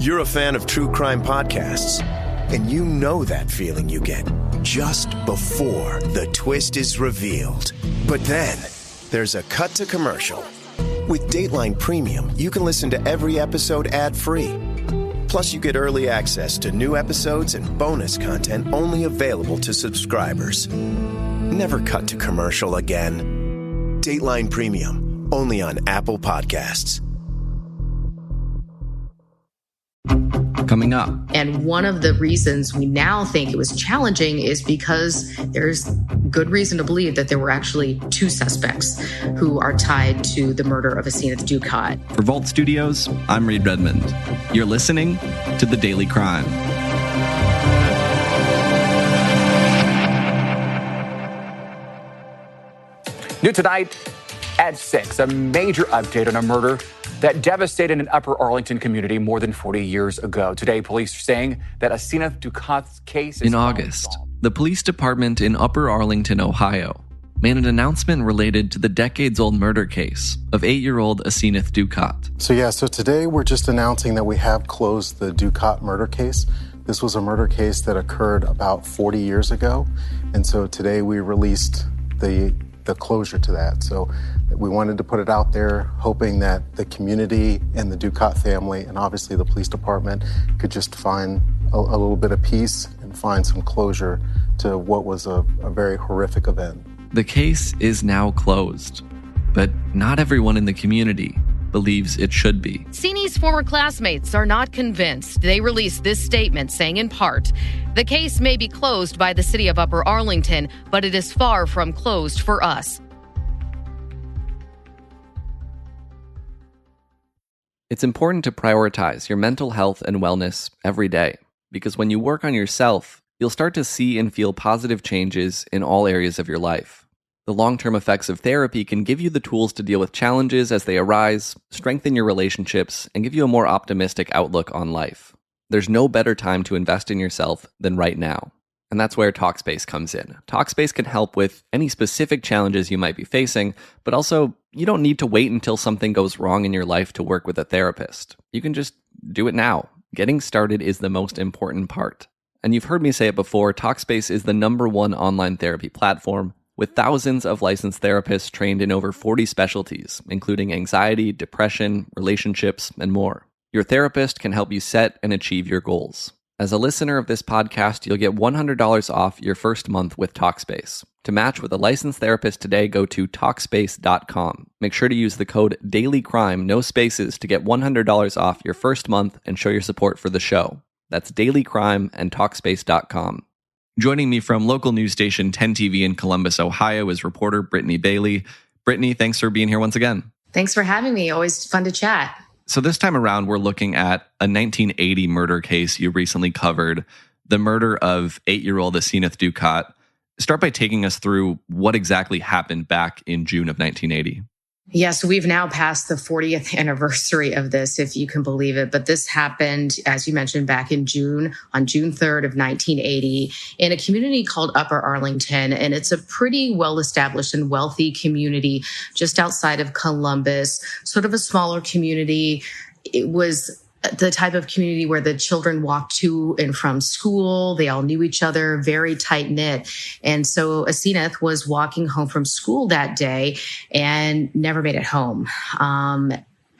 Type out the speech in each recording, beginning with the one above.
You're a fan of true crime podcasts, and you know that feeling you get just before the twist is revealed. But then, there's a cut to commercial. With Dateline Premium, you can listen to every episode ad-free. Plus, you get early access to new episodes and bonus content only available to subscribers. Never cut to commercial again. Dateline Premium, only on Apple Podcasts. Coming up. And one of the reasons we now think it was challenging is because there's good reason to believe that there were actually two suspects who are tied to the murder of Asenath Dukat. For Vault Studios, I'm Reed Redmond. You're listening to The Daily Crime. New tonight at 6, a major update on a murder that devastated an Upper Arlington community more than 40 years ago. Today, police are saying that Asenath Dukat's case is in August, the police department in Upper Arlington, Ohio, made an announcement related to the decades-old murder case of 8-year-old Asenath Dukat. So today we're just announcing that we have closed the Dukat murder case. This was a murder case that occurred about 40 years ago. And so today we released the closure to that. So we wanted to put it out there, hoping that the community and the Dukat family and obviously the police department could just find a little bit of peace and find some closure to what was a very horrific event. The case is now closed, but not everyone in the community believes it should be. Seeney's former classmates are not convinced. They released this statement saying, in part, the case may be closed by the city of Upper Arlington, but it is far from closed for us. It's important to prioritize your mental health and wellness every day, because when you work on yourself, you'll start to see and feel positive changes in all areas of your life. The long-term effects of therapy can give you the tools to deal with challenges as they arise, strengthen your relationships, and give you a more optimistic outlook on life. There's no better time to invest in yourself than right now. And that's where Talkspace comes in. Talkspace can help with any specific challenges you might be facing, but also you don't need to wait until something goes wrong in your life to work with a therapist. You can just do it now. Getting started is the most important part. And you've heard me say it before, Talkspace is the #1 online therapy platform with thousands of licensed therapists trained in over 40 specialties, including anxiety, depression, relationships, and more. Your therapist can help you set and achieve your goals. As a listener of this podcast, you'll get $100 off your first month with Talkspace. To match with a licensed therapist today, go to Talkspace.com. Make sure to use the code DAILYCRIME, no spaces, to get $100 off your first month and show your support for the show. That's DailyCrime and Talkspace.com. Joining me from local news station 10 TV in Columbus, Ohio, is reporter Brittany Bailey. Brittany, thanks for being here once again. Thanks for having me. Always fun to chat. So this time around, we're looking at a 1980 murder case you recently covered, the murder of 8-year-old Asenath Dukat. Start by taking us through what exactly happened back in June of 1980. Yes, we've now passed the 40th anniversary of this, if you can believe it. But this happened, as you mentioned, back in June, on June 3rd of 1980, in a community called Upper Arlington. And it's a pretty well-established and wealthy community just outside of Columbus, sort of a smaller community. It was the type of community where the children walked to and from school. They all knew each other, very tight knit. And so Asenath was walking home from school that day and never made it home.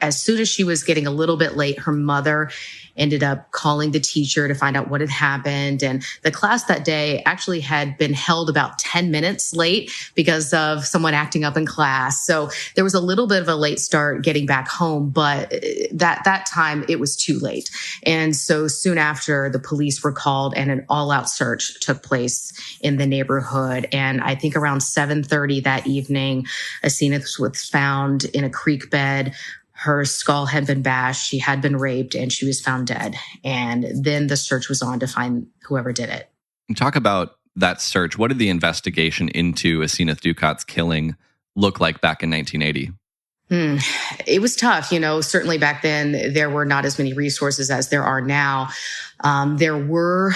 As soon as she was getting a little bit late, her mother ended up calling the teacher to find out what had happened. And the class that day actually had been held about 10 minutes late because of someone acting up in class. So there was a little bit of a late start getting back home, but that time it was too late. And so soon after, the police were called and an all-out search took place in the neighborhood. And I think around 7:30 that evening, Asenath was found in a creek bed. Her skull had been bashed, she had been raped, and she was found dead. And then the search was on to find whoever did it. Talk about that search. What did the investigation into Asenath Dukat's killing look like back in 1980? It was tough. Certainly back then, there were not as many resources as there are now. There were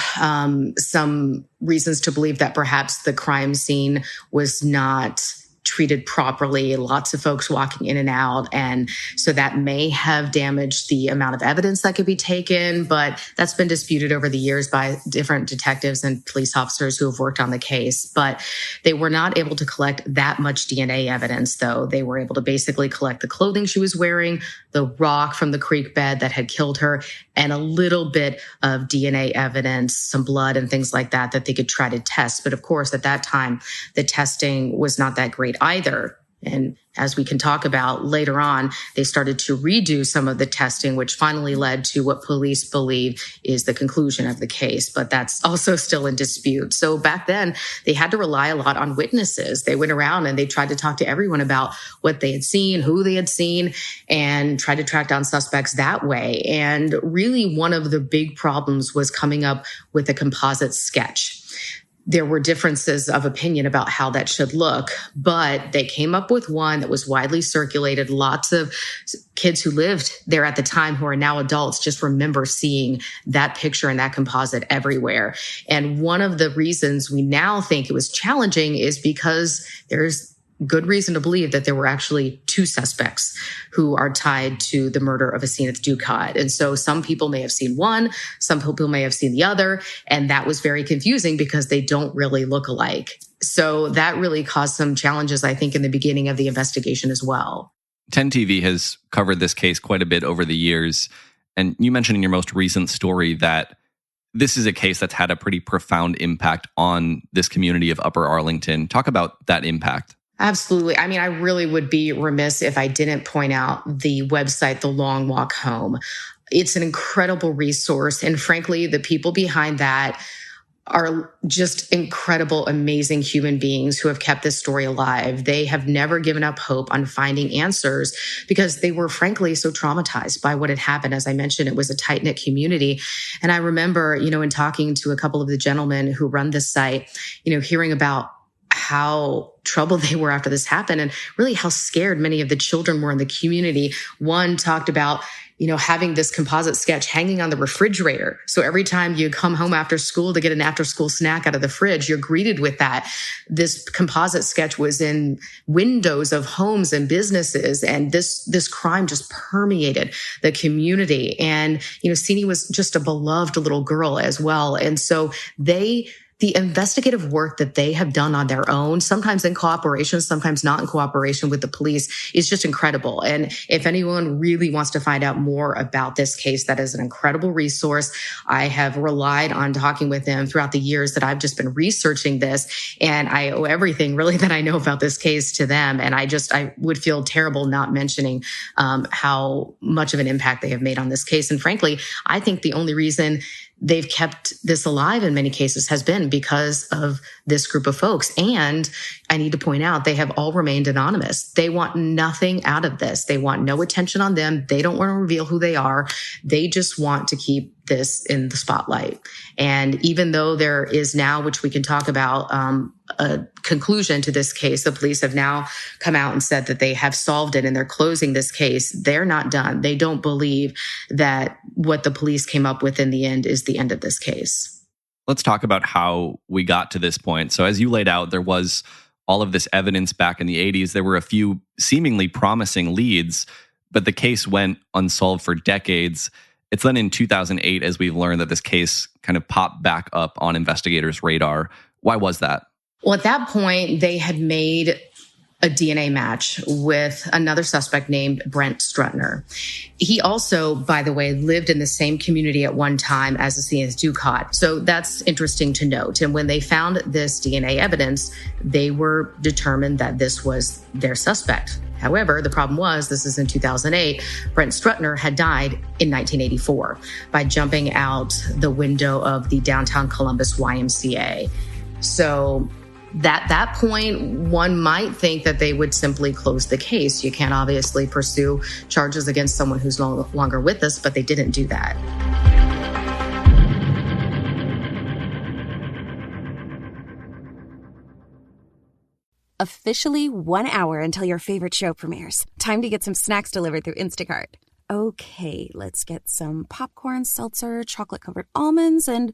some reasons to believe that perhaps the crime scene was not treated properly, lots of folks walking in and out. And so that may have damaged the amount of evidence that could be taken, but that's been disputed over the years by different detectives and police officers who have worked on the case. But they were not able to collect that much DNA evidence, though. They were able to basically collect the clothing she was wearing, the rock from the creek bed that had killed her, and a little bit of DNA evidence, some blood and things like that they could try to test. But of course, at that time, the testing was not that great either. And as we can talk about later on, they started to redo some of the testing, which finally led to what police believe is the conclusion of the case. But that's also still in dispute. So back then, they had to rely a lot on witnesses. They went around and they tried to talk to everyone about what they had seen, who they had seen, and tried to track down suspects that way. And really, one of the big problems was coming up with a composite sketch. There were differences of opinion about how that should look, but they came up with one that was widely circulated. Lots of kids who lived there at the time, who are now adults, just remember seeing that picture and that composite everywhere. And one of the reasons we now think it was challenging is because there's good reason to believe that there were actually two suspects who are tied to the murder of Asenath Dukat. And so some people may have seen one, some people may have seen the other, and that was very confusing because they don't really look alike. So that really caused some challenges, I think, in the beginning of the investigation as well. 10 TV has covered this case quite a bit over the years. And you mentioned in your most recent story that this is a case that's had a pretty profound impact on this community of Upper Arlington. Talk about that impact. Absolutely. I mean, I really would be remiss if I didn't point out the website, The Long Walk Home. It's an incredible resource. And frankly, the people behind that are just incredible, amazing human beings who have kept this story alive. They have never given up hope on finding answers because they were frankly so traumatized by what had happened. As I mentioned, it was a tight-knit community. And I remember, in talking to a couple of the gentlemen who run this site, hearing about how troubled they were after this happened and really how scared many of the children were in the community. One talked about, having this composite sketch hanging on the refrigerator. So every time you come home after school to get an after-school snack out of the fridge, you're greeted with that. This composite sketch was in windows of homes and businesses, and this crime just permeated the community. And, Sini was just a beloved little girl as well. And so the investigative work that they have done on their own, sometimes in cooperation, sometimes not in cooperation with the police, is just incredible. And if anyone really wants to find out more about this case, that is an incredible resource. I have relied on talking with them throughout the years that I've just been researching this, and I owe everything really that I know about this case to them. And I would feel terrible not mentioning how much of an impact they have made on this case. And frankly, I think the only reason they've kept this alive in many cases has been because of this group of folks. And I need to point out, they have all remained anonymous. They want nothing out of this. They want no attention on them. They don't want to reveal who they are. They just want to keep this in the spotlight. And even though there is now, which we can talk about, a conclusion to this case, the police have now come out and said that they have solved it and they're closing this case. They're not done. They don't believe that what the police came up with in the end is the end of this case. Let's talk about how we got to this point. So as you laid out, there was all of this evidence back in the 80s. There were a few seemingly promising leads, but the case went unsolved for decades. It's then in 2008, as we've learned, that this case kind of popped back up on investigators' radar. Why was that? Well, at that point, they had made a DNA match with another suspect named Brent Strutner. He also, by the way, lived in the same community at one time as Asenath Dukat. So that's interesting to note. And when they found this DNA evidence, they were determined that this was their suspect. However, the problem was, this is in 2008, Brent Strutner had died in 1984 by jumping out the window of the downtown Columbus YMCA. So at that point, one might think that they would simply close the case. You can't obviously pursue charges against someone who's no longer with us, but they didn't do that. Officially 1 hour until your favorite show premieres. Time to get some snacks delivered through Instacart. Okay, let's get some popcorn, seltzer, chocolate-covered almonds, and...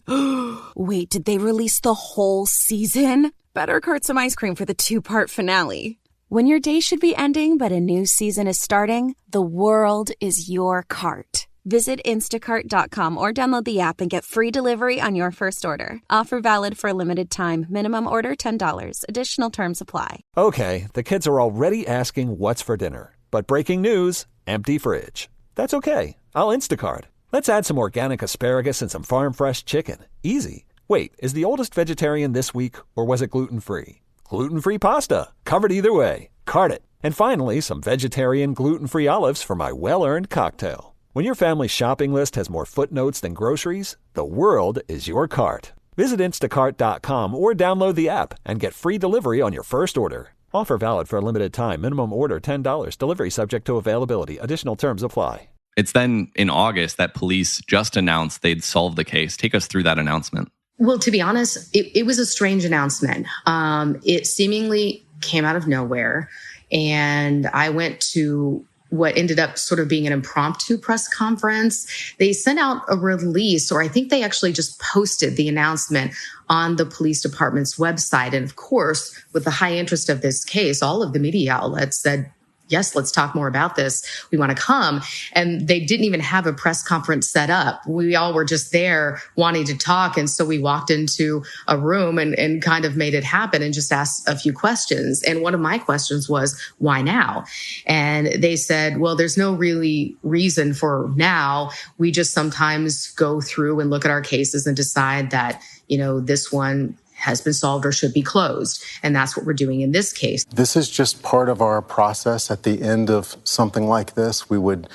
wait, did they release the whole season? Better cart some ice cream for the 2-part finale. When your day should be ending but a new season is starting, the world is your cart. Visit instacart.com or download the app and get free delivery on your first order. Offer valid for a limited time. Minimum order $10. Additional terms apply. Okay, the kids are already asking what's for dinner. But breaking news, empty fridge. That's okay. I'll Instacart. Let's add some organic asparagus and some farm-fresh chicken. Easy. Wait, is the oldest vegetarian this week, or was it gluten-free? Gluten-free pasta. Covered either way. Cart it. And finally, some vegetarian gluten-free olives for my well-earned cocktail. When your family's shopping list has more footnotes than groceries, the world is your cart. Visit instacart.com or download the app and get free delivery on your first order. Offer valid for a limited time. Minimum order $10. Delivery subject to availability. Additional terms apply. It's then in August that police just announced they'd solved the case. Take us through that announcement. Well, to be honest, it was a strange announcement. It seemingly came out of nowhere. And I went to what ended up sort of being an impromptu press conference. They sent out a release, or I think they actually just posted the announcement on the police department's website. And of course, with the high interest of this case, all of the media outlets said, yes, let's talk more about this. We want to come. And they didn't even have a press conference set up. We all were just there wanting to talk. And so we walked into a room and kind of made it happen and just asked a few questions. And one of my questions was, why now? And they said, well, there's no really reason for now. We just sometimes go through and look at our cases and decide that, this one has been solved or should be closed. And that's what we're doing in this case. This is just part of our process. At the end of something like this, we would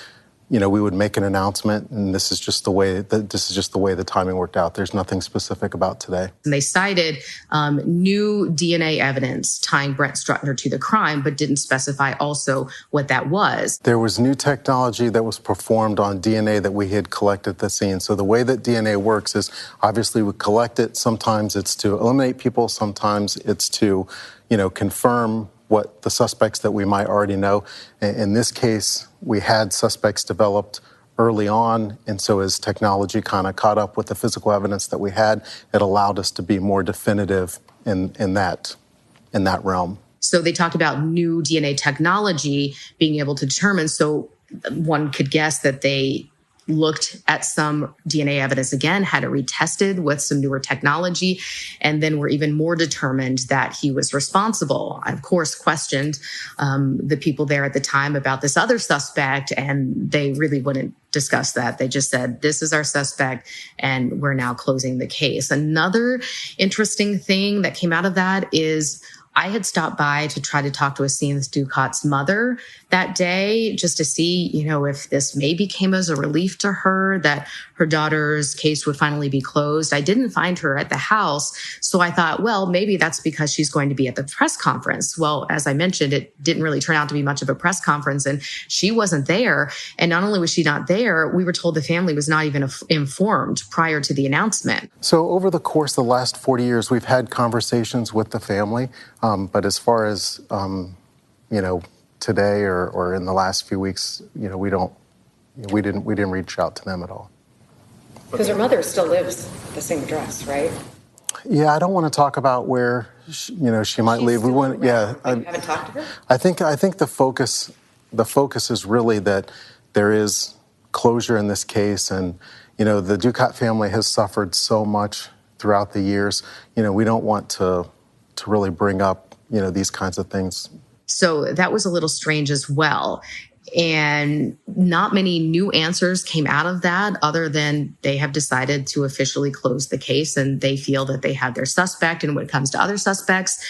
make an announcement, and this is just the way the timing worked out. There's nothing specific about today. And they cited new DNA evidence tying Brent Struttner to the crime, but didn't specify also what that was. There was new technology that was performed on DNA that we had collected at the scene. So the way that DNA works is obviously we collect it. Sometimes it's to eliminate people. Sometimes it's to, confirm what the suspects that we might already know. In this case, we had suspects developed early on, and so as technology kind of caught up with the physical evidence that we had, it allowed us to be more definitive in that realm. So they talked about new DNA technology being able to determine, so one could guess that they looked at some DNA evidence again, had it retested with some newer technology, and then were even more determined that he was responsible. I, of course, questioned the people there at the time about this other suspect, and they really wouldn't discuss that. They just said, this is our suspect, and we're now closing the case. Another interesting thing that came out of that is I had stopped by to try to talk to Asenath Dukat's mother that day just to see, if this maybe came as a relief to her that her daughter's case would finally be closed. I didn't find her at the house. So I thought, well, maybe that's because she's going to be at the press conference. Well, as I mentioned, it didn't really turn out to be much of a press conference, and she wasn't there. And not only was she not there, we were told the family was not even informed prior to the announcement. So over the course of the last 40 years, we've had conversations with the family. But as far as, today or in the last few weeks, we didn't reach out to them at all. Because her mother still lives at the same address, right? Yeah, I don't want to talk about where, she might leave. We want, yeah. You haven't talked to her? I think the focus is really that there is closure in this case, and the Dukat family has suffered so much throughout the years. We don't want to really bring up, these kinds of things. So that was a little strange as well. And not many new answers came out of that other than they have decided to officially close the case, and they feel that they have their suspect. And when it comes to other suspects,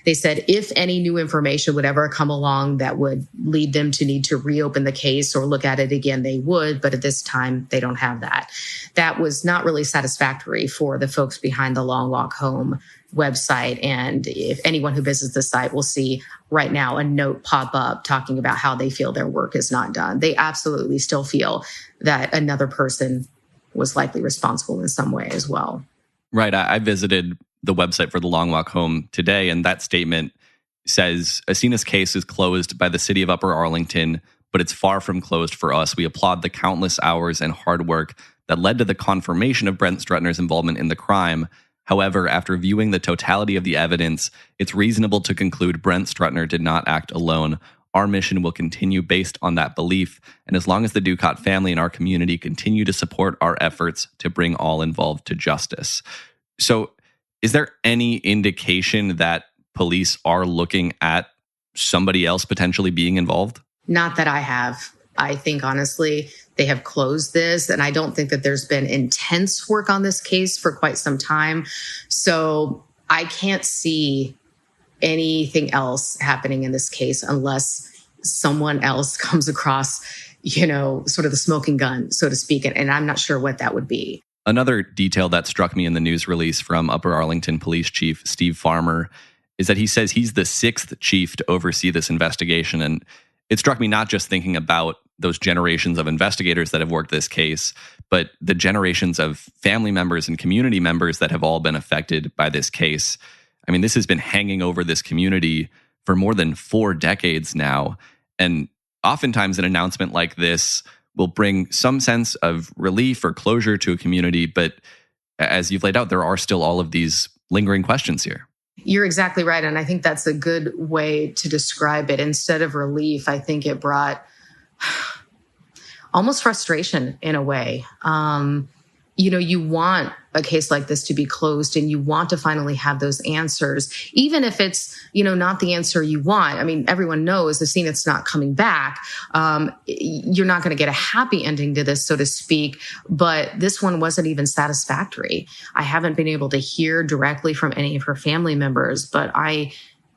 they said if any new information would ever come along that would lead them to need to reopen the case or look at it again, they would. But at this time, they don't have that. That was not really satisfactory for the folks behind the Long Walk Home website. And if anyone who visits the site will see right now a note pop up talking about how they feel their work is not done. They absolutely still feel that another person was likely responsible in some way as well. Right. I visited the website for the Long Walk Home today, and that statement says, Asenath's case is closed by the city of Upper Arlington, but it's far from closed for us. We applaud the countless hours and hard work that led to the confirmation of Brent Struttner's involvement in the crime. However, after viewing the totality of the evidence, it's reasonable to conclude Brent Strutner did not act alone. Our mission will continue based on that belief, and as long as the Dukat family and our community continue to support our efforts to bring all involved to justice. So, is there any indication that police are looking at somebody else potentially being involved? Not that I have. I think, honestly, they have closed this, and I don't think that there's been intense work on this case for quite some time. So I can't see anything else happening in this case unless someone else comes across, sort of the smoking gun, so to speak. And I'm not sure what that would be. Another detail that struck me in the news release from Upper Arlington Police Chief Steve Farmer is that he says he's the 6th chief to oversee this investigation. And it struck me not just thinking about those generations of investigators that have worked this case, but the generations of family members and community members that have all been affected by this case. I mean, this has been hanging over this community for more than 4 decades now. And oftentimes an announcement like this will bring some sense of relief or closure to a community. But as you've laid out, there are still all of these lingering questions here. You're exactly right. And I think that's a good way to describe it. Instead of relief, I think it brought almost frustration in a way. You want a case like this to be closed and you want to finally have those answers, even if it's, not the answer you want. I mean, everyone knows Asenath's not coming back. You're not going to get a happy ending to this, so to speak, but this one wasn't even satisfactory. I haven't been able to hear directly from any of her family members, but I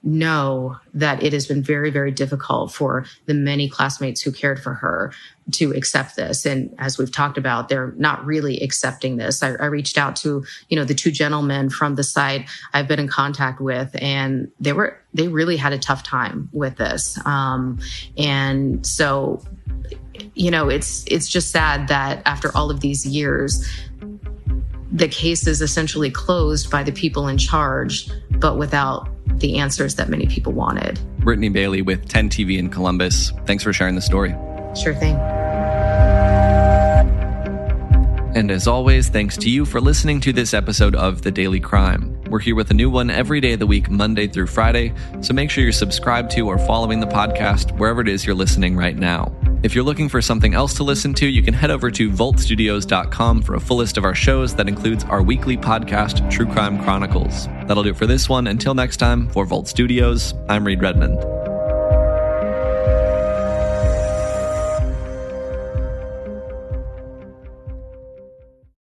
know that it has been very, very difficult for the many classmates who cared for her to accept this. And as we've talked about, they're not really accepting this. I reached out to, the 2 gentlemen from the site I've been in contact with, and they really had a tough time with this. And so, it's just sad that after all of these years, the case is essentially closed by the people in charge, but without the answers that many people wanted. Brittany Bailey with 10 TV in Columbus. Thanks for sharing the story. Sure thing. And as always, thanks to you for listening to this episode of The Daily Crime. We're here with a new one every day of the week, Monday through Friday, so make sure you're subscribed to or following the podcast wherever it is you're listening right now. If you're looking for something else to listen to, you can head over to voltstudios.com for a full list of our shows that includes our weekly podcast, True Crime Chronicles. That'll do it for this one. Until next time, for Volt Studios, I'm Reed Redmond.